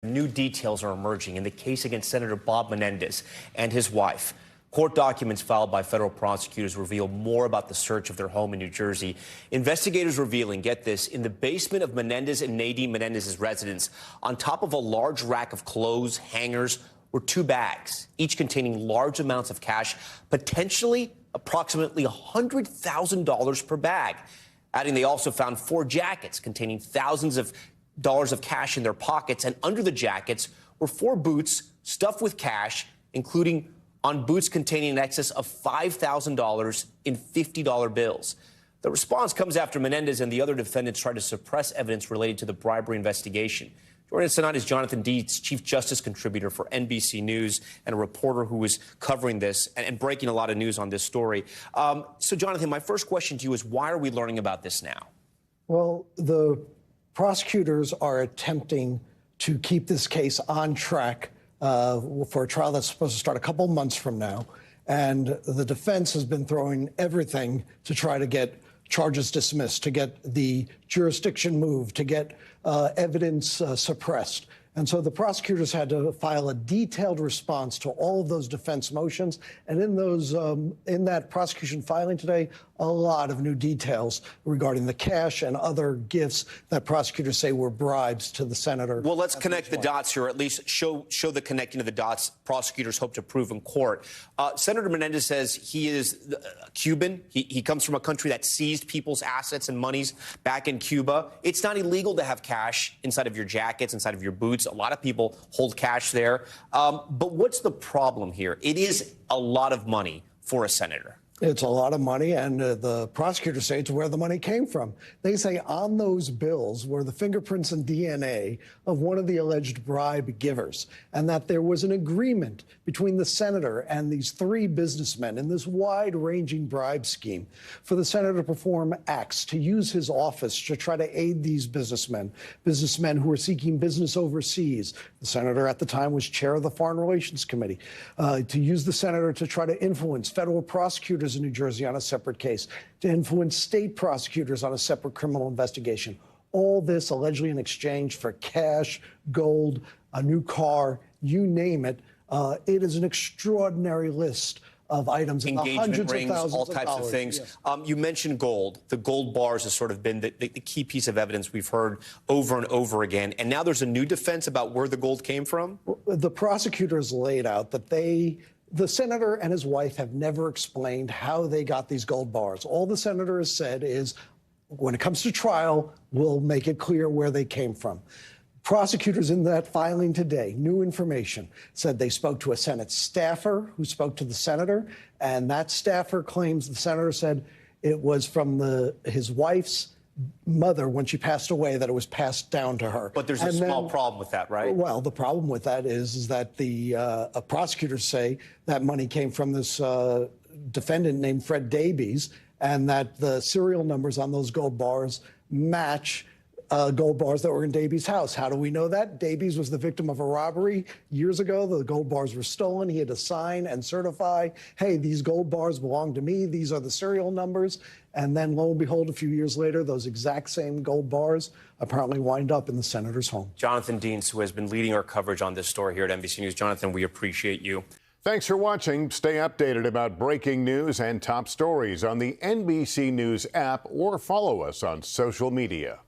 New details are emerging in the case against Senator Bob Menendez and his wife. Court documents filed by federal prosecutors reveal more about the search of their home in New Jersey. Investigators revealing, get this, in the basement of Menendez and Nadine Menendez's residence, on top of a large rack of clothes, hangers, were 2 bags, each containing large amounts of cash, potentially approximately $100,000 per bag. Adding, they also found 4 jackets containing thousands of dollars of cash in their pockets, and under the jackets were 4 boots stuffed with cash, including on boots containing in excess of $5,000 in $50 bills. The response comes after Menendez and the other defendants tried to suppress evidence related to the bribery investigation. Joining us tonight is Jonathan Dietz, Chief Justice Contributor for NBC News and a reporter who was covering this and breaking a lot of news on this story. So, Jonathan, my first question to you is, why are we learning about this now? Well, the prosecutors are attempting to keep this case on track for a trial that's supposed to start a couple months from now. And the defense has been throwing everything to try to get charges dismissed, to get the jurisdiction moved, to get evidence suppressed. And so the prosecutors had to file a detailed response to all of those defense motions. And in that prosecution filing today, a lot of new details regarding the cash and other gifts that prosecutors say were bribes to the senator. Well, let's connect the dots here, or at least show the connecting of the dots prosecutors hope to prove in court. Senator Menendez says he is Cuban. He comes from a country that seized people's assets and monies back in Cuba. It's not illegal to have cash inside of your jackets, inside of your boots. A lot of people hold cash there. But what's the problem here? It is a lot of money for a senator. It's a lot of money, and the prosecutors say it's where the money came from. They say on those bills were the fingerprints and DNA of one of the alleged bribe givers, and that there was an agreement between the senator and these 3 businessmen in this wide-ranging bribe scheme for the senator to perform acts, to use his office to try to aid these businessmen who were seeking business overseas. The senator at the time was chair of the Foreign Relations Committee, to use the senator to try to influence federal prosecutors in New Jersey on a separate case, to influence state prosecutors on a separate criminal investigation. All this allegedly in exchange for cash, gold, a new car, you name it. It is an extraordinary list of items in the hundreds rings, of thousands all of types dollars. of things. Yes. You mentioned gold. The gold bars has sort of been the key piece of evidence we've heard over and over again. And now there's a new defense about where the gold came from? The prosecutors laid out that the senator and his wife have never explained how they got these gold bars. All the senator has said is, when it comes to trial, we'll make it clear where they came from. Prosecutors in that filing today, new information, said they spoke to a Senate staffer who spoke to the senator, and that staffer claims the senator said it was from his wife's mother when she passed away, that it was passed down to her. But there's a small problem with that, right? Well, the problem with that is that the prosecutors say that money came from this defendant named Fred Davies, and that the serial numbers on those gold bars match gold bars that were in Davies' house. How do we know that? Davies was the victim of a robbery years ago. The gold bars were stolen. He had to sign and certify, hey, these gold bars belong to me. These are the serial numbers. And then, lo and behold, a few years later, those exact same gold bars apparently wind up in the senator's home. Jonathan Dietz, who has been leading our coverage on this story here at NBC News. Jonathan, we appreciate you. Thanks for watching. Stay updated about breaking news and top stories on the NBC News app, or follow us on social media.